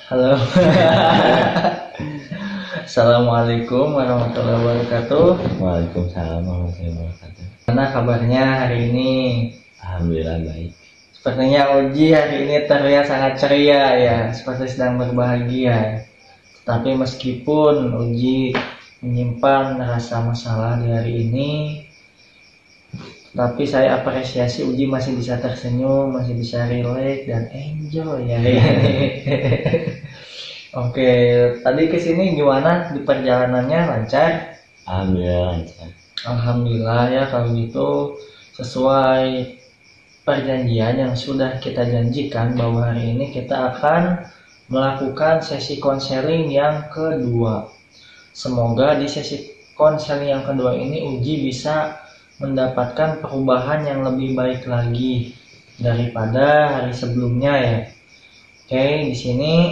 Halo. Assalamualaikum warahmatullahi wabarakatuh. Waalaikumsalam warahmatullahi wabarakatuh. Gimana kabarnya hari ini? Alhamdulillah baik. Sepertinya Uji hari ini terlihat sangat ceria ya, seperti sedang berbahagia. Tapi meskipun Uji menyimpan rasa masalah di hari ini, tapi saya apresiasi Uji masih bisa tersenyum, masih bisa relax dan enjoy ya. Oke, tadi kesini gimana di perjalanannya, lancar? Alhamdulillah lancar. Alhamdulillah ya, kalau gitu sesuai perjanjian yang sudah kita janjikan bahwa hari ini kita akan melakukan sesi konseling yang kedua. Semoga di sesi konseling yang kedua ini Uji bisa mendapatkan perubahan yang lebih baik lagi daripada hari sebelumnya ya. Oke, di sini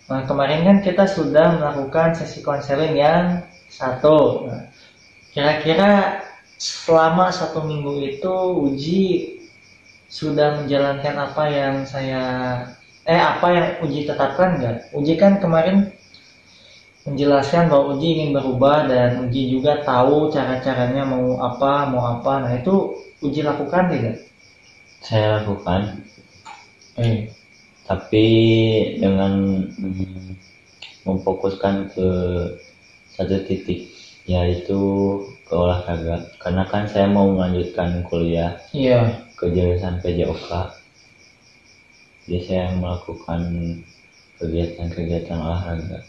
nah, kemarin kan kita sudah melakukan sesi konseling yang satu. Nah, kira-kira selama 1 minggu itu Uji sudah menjalankan apa yang Uji tetapkan nggak? Uji kan kemarin menjelaskan bahwa Uji ingin berubah dan Uji juga tahu cara-caranya mau apa. Nah itu Uji lakukan tidak? Saya lakukan, tapi dengan memfokuskan ke satu titik, yaitu ke olahraga. Karena kan saya mau melanjutkan kuliah ke jurusan PJOK, jadi saya melakukan kegiatan-kegiatan olahraga.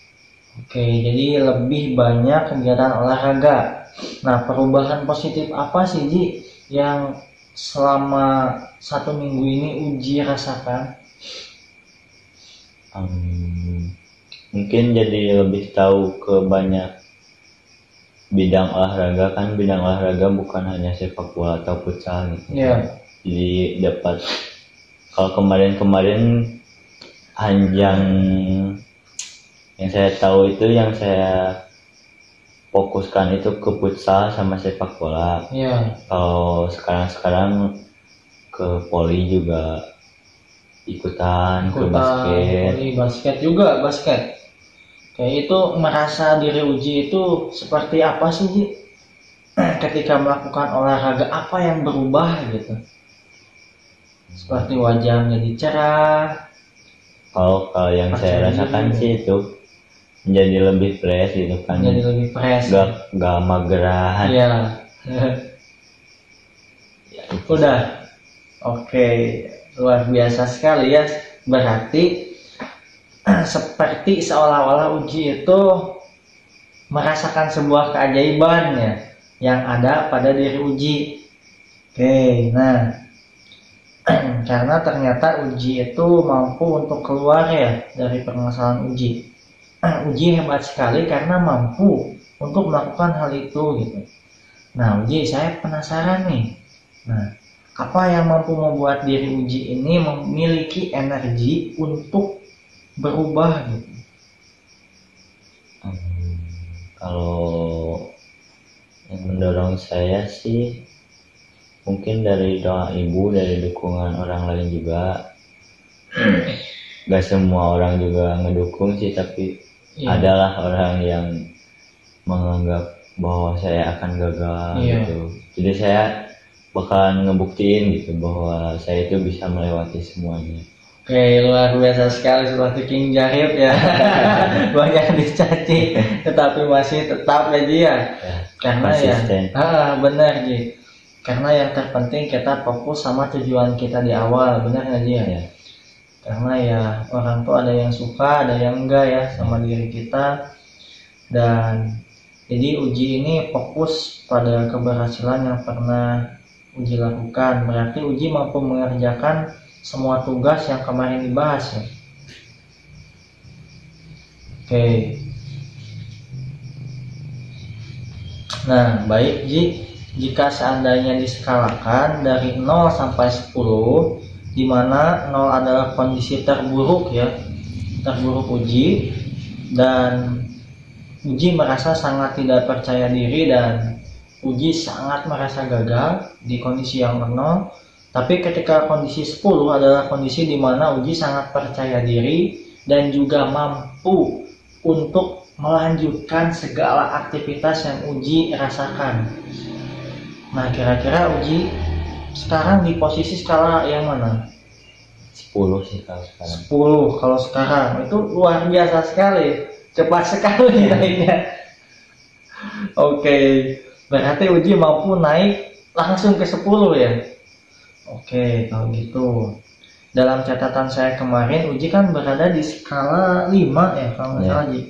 Oke, jadi lebih banyak kegiatan olahraga. Nah, perubahan positif apa sih Ji yang selama 1 minggu ini Uji rasakan? Mungkin jadi lebih tahu ke banyak bidang olahraga. Kan bidang olahraga bukan hanya sepak bola atau futsal gitu. Jadi dapat, kalau kemarin Hanjang yang saya tahu itu, yang saya fokuskan itu ke futsal sama sepak bola. Kalau sekarang ke voli juga ikutan ke basket juga. Kayak itu, merasa diri Uji itu seperti apa sih Ji? Ketika melakukan olahraga, apa yang berubah gitu? Seperti wajah menjadi cerah. Kalau yang saya rasakan sih itu menjadi lebih fresh gitu kan. Menjadi lebih fresh. Gak mageran. Iya. Udah. Oke, luar biasa sekali ya. Berarti seperti seolah-olah Uji itu merasakan sebuah keajaiban ya yang ada pada diri Uji. Oke, nah karena ternyata Uji itu mampu untuk keluar ya dari permasalahan Uji. Uji hebat sekali karena mampu untuk melakukan hal itu gitu. Nah Uji, saya penasaran nih. Nah, apa yang mampu membuat diri Uji ini memiliki energi untuk berubah gitu? Kalau yang mendorong saya sih mungkin dari doa ibu, dari dukungan orang lain juga. Gak semua orang juga ngedukung sih, tapi adalah orang yang menganggap bahwa saya akan gagal gitu. Jadi saya bakalan ngebuktiin gitu bahwa saya itu bisa melewati semuanya. Oke, luar biasa sekali, seperti King Jahit ya. Banyak dicaci tetapi masih tetap ya Ji ya. Karena konsisten. Benar Ji. Karena yang terpenting kita fokus sama tujuan kita di awal, benar nggak Ji ya? Karena ya orang tuh ada yang suka, ada yang enggak ya sama diri kita. Dan jadi Uji ini fokus pada keberhasilan yang pernah Uji lakukan. Berarti Uji mampu mengerjakan semua tugas yang kemarin dibahas ya. Oke. Nah, baik Ji. Jika seandainya diskalakan dari 0 sampai 10, di mana 0 adalah kondisi terburuk ya, terburuk Uji, dan Uji merasa sangat tidak percaya diri dan Uji sangat merasa gagal di kondisi yang 0. Tapi ketika kondisi 10 adalah kondisi di mana Uji sangat percaya diri dan juga mampu untuk melanjutkan segala aktivitas yang Uji rasakan. Nah, kira-kira Uji sekarang di posisi skala yang mana? 10 sih kalau sekarang. 10 kalau sekarang. Itu luar biasa sekali, cepat sekali naiknya. Oke, berarti Uji mampu naik langsung ke 10 ya. Oke, kalau gitu. Dalam catatan saya kemarin, Uji kan berada di skala 5 ya, kalau nggak salah Ji.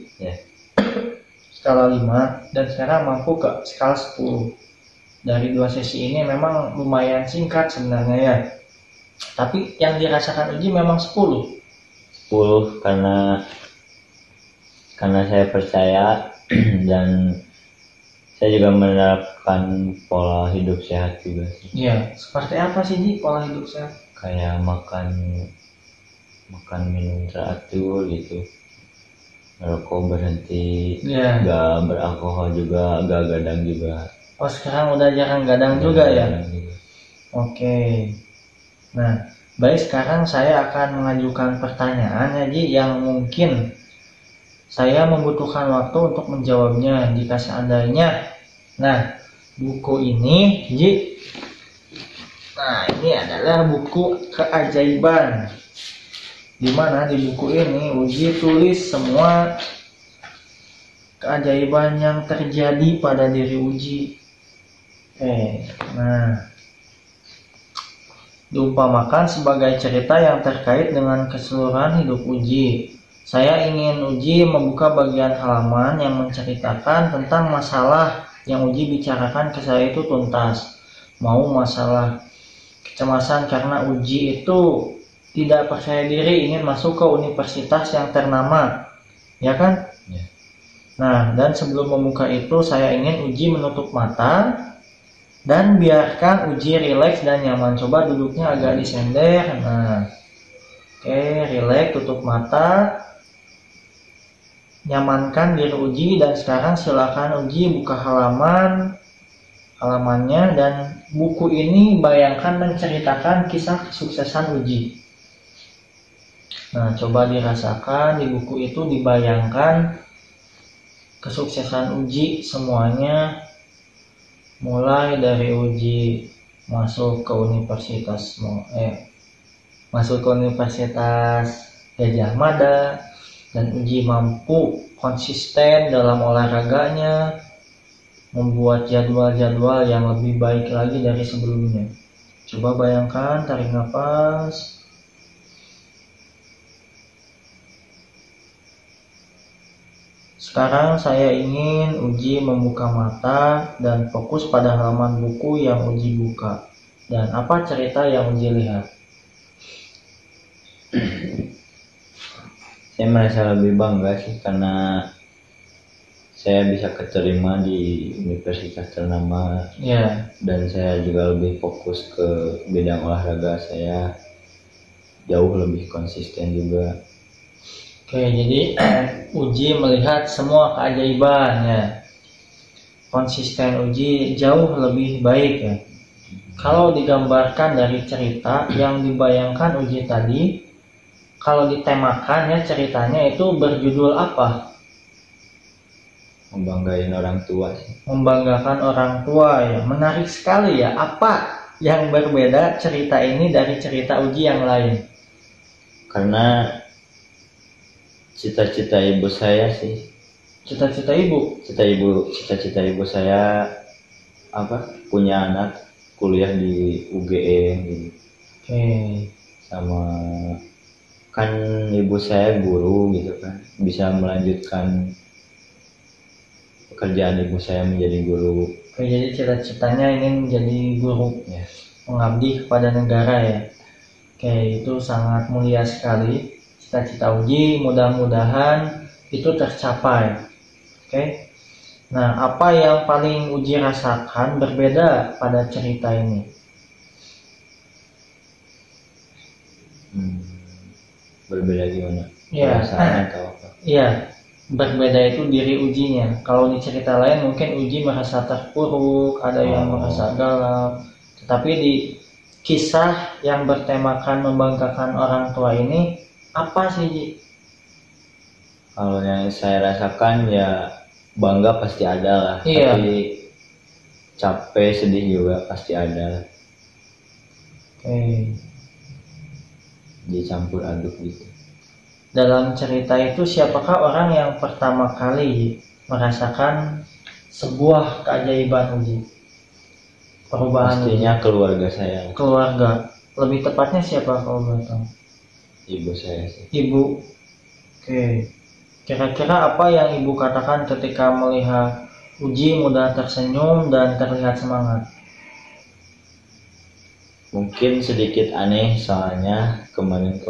Skala 5, dan sekarang mampu ke skala 10. Dari 2 sesi ini memang lumayan singkat sebenarnya ya. Tapi yang dirasakan Uji memang 10. 10 karena saya percaya dan saya juga menerapkan pola hidup sehat juga sih. Iya, seperti apa sih Ji pola hidup sehat? Kayak makan minum teratur gitu, ngerokok berhenti, gak beralkohol juga, gak gadang juga. Oh, sekarang udah jarang gadang juga ya? Oke. Nah, baik, sekarang saya akan mengajukan pertanyaan ya Ji, yang mungkin saya membutuhkan waktu untuk menjawabnya jika seandainya. Nah, buku ini Ji, nah ini adalah buku keajaiban, dimana di buku ini Uji tulis semua keajaiban yang terjadi pada diri Uji. Nah, diumpamakan sebagai cerita yang terkait dengan keseluruhan hidup Uji. Saya ingin Uji membuka bagian halaman yang menceritakan tentang masalah yang Uji bicarakan ke saya itu tuntas. Mau masalah kecemasan karena Uji itu tidak percaya diri ingin masuk ke universitas yang ternama, ya kan? Ya. Nah, dan sebelum membuka itu saya ingin Uji menutup mata dan biarkan Uji rileks dan nyaman. Coba duduknya agak disender. Nah, oke, rileks, tutup mata, nyamankan diri Uji, dan sekarang silakan Uji buka halamannya, dan buku ini bayangkan menceritakan kisah kesuksesan Uji. Nah, coba dirasakan di buku itu, dibayangkan kesuksesan Uji semuanya, mulai dari Uji masuk ke Universitas Gadjah Mada, dan Uji mampu konsisten dalam olahraganya, membuat jadwal-jadwal yang lebih baik lagi dari sebelumnya. Coba bayangkan, tarik nafas. Sekarang saya ingin Uji membuka mata dan fokus pada halaman buku yang Uji buka. Dan apa cerita yang Uji lihat? Saya merasa lebih bangga sih karena saya bisa keterima di universitas ternama. Ya. Dan saya juga lebih fokus ke bidang olahraga, saya jauh lebih konsisten juga. Oke, jadi Uji melihat semua keajaiban ya. Konsisten Uji jauh lebih baik ya. Kalau digambarkan dari cerita yang dibayangkan Uji tadi, kalau ditemakan ya ceritanya itu berjudul apa? Membanggain orang tua sih. Membanggakan orang tua ya. Menarik sekali ya. Apa yang berbeda cerita ini dari cerita Uji yang lain? Karena cita-cita ibu saya sih. Cita-cita ibu? Cita-cita ibu saya punya anak kuliah di UGE gitu. Oke. Sama kan ibu saya guru gitu kan, bisa melanjutkan pekerjaan ibu saya menjadi guru. Oke, jadi cita-citanya ingin menjadi guru ya. Mengabdi kepada negara ya. Oke, itu sangat mulia sekali cita-cita Uji, mudah-mudahan itu tercapai. Oke. Nah, apa yang paling Uji rasakan berbeda pada cerita ini? Berbeda gimana? Ya. Perasaan atau apa? Iya, berbeda itu diri Ujinya. Kalau di cerita lain mungkin Uji merasa terpuruk, ada yang merasa galau. Tetapi di kisah yang bertemakan membanggakan orang tua ini, apa sih Ji Kalau yang saya rasakan ya bangga pasti ada lah, Iya. tapi capek sedih juga pasti ada, Oke. dicampur aduk gitu. Dalam cerita itu siapakah orang yang pertama kali merasakan sebuah keajaiban Uji? Perubahan Pastinya keluarga saya, keluarga. Lebih tepatnya siapa kalau boleh tahu? ibu saya sih. Ibu. Oke. Kira-kira apa yang ibu katakan ketika melihat Uji mudah tersenyum dan terlihat semangat? Mungkin sedikit aneh soalnya kemarinnya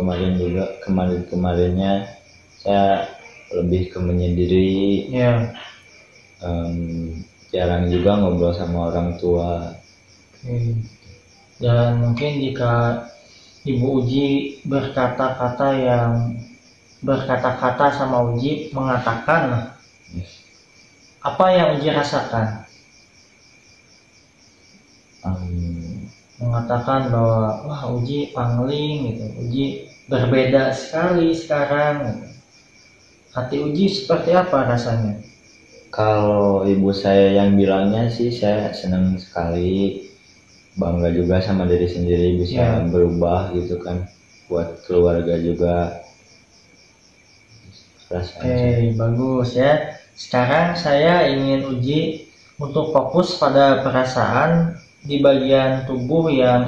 saya lebih ke menyendiri, Ya. jarang juga ngobrol sama orang tua. Oke. Dan mungkin jika Ibu Uji berkata-kata sama Uji mengatakan apa yang Uji rasakan? Mengatakan bahwa wah Uji pangling gitu, Uji berbeda sekali sekarang gitu. Hati Uji seperti apa rasanya? Kalau ibu saya yang bilangnya sih saya senang sekali, bangga juga sama diri sendiri bisa berubah gitu kan, buat keluarga juga rasanya. Bagus ya. Sekarang saya ingin Uji untuk fokus pada perasaan di bagian tubuh yang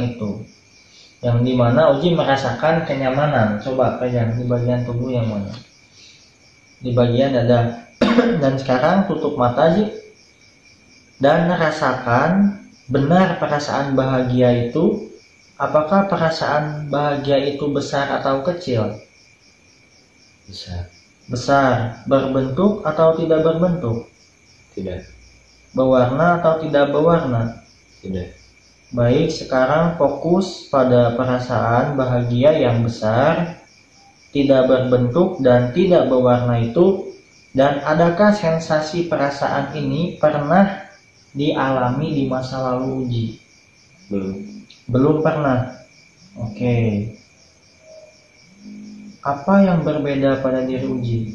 dimana Uji merasakan kenyamanan. Coba pegang di bagian tubuh yang mana? Di bagian dada. Dan sekarang tutup mata Ji dan rasakan benar perasaan bahagia itu. Apakah perasaan bahagia itu besar atau kecil? Besar. Berbentuk atau tidak berbentuk? Tidak. Berwarna atau tidak berwarna? Tidak. Baik, sekarang fokus pada perasaan bahagia yang besar, tidak berbentuk dan tidak berwarna itu. Dan adakah sensasi perasaan ini pernah dialami di masa lalu Uji? Belum pernah. Oke. Apa yang berbeda pada diri Uji?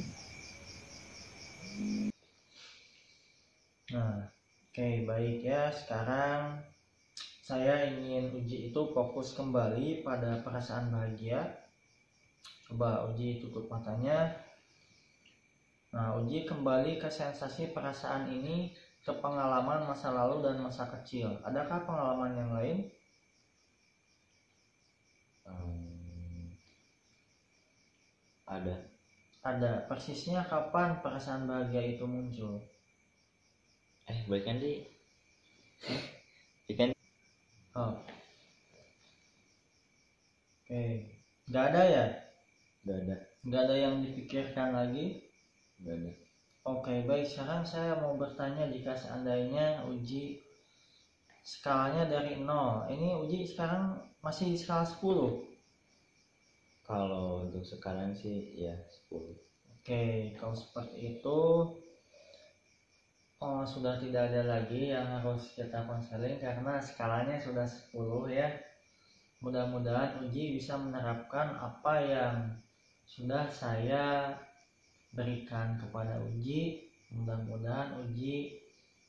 Nah, oke, baik ya. Sekarang saya ingin Uji itu fokus kembali pada perasaan bahagia. Coba Uji tutup matanya. Nah, Uji kembali ke sensasi perasaan ini, ke pengalaman masa lalu dan masa kecil. Adakah pengalaman yang lain? Ada. Persisnya kapan perasaan bahagia itu muncul? Balikan di. Ikan. Oh. Oke. Gak ada ya? Gak ada yang dipikirkan lagi? Gak ada. Oke, baik. Sekarang saya mau bertanya, jika seandainya Uji skalanya dari 0, ini Uji sekarang masih di skala 10? Kalau untuk sekarang sih ya 10. Oke, kalau seperti itu sudah tidak ada lagi yang harus kita konseling karena skalanya sudah 10 ya. Mudah-mudahan Uji bisa menerapkan apa yang sudah saya berikan kepada Uji. Mudah-mudahan Uji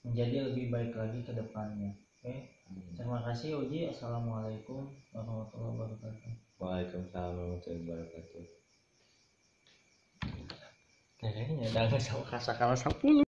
menjadi lebih baik lagi ke depannya. Oke. Terima kasih Uji. Assalamualaikum warahmatullahi wabarakatuh. Waalaikumsalam warahmatullahi wabarakatuh. Kayaknya udah nggak sama rasa kalah 10.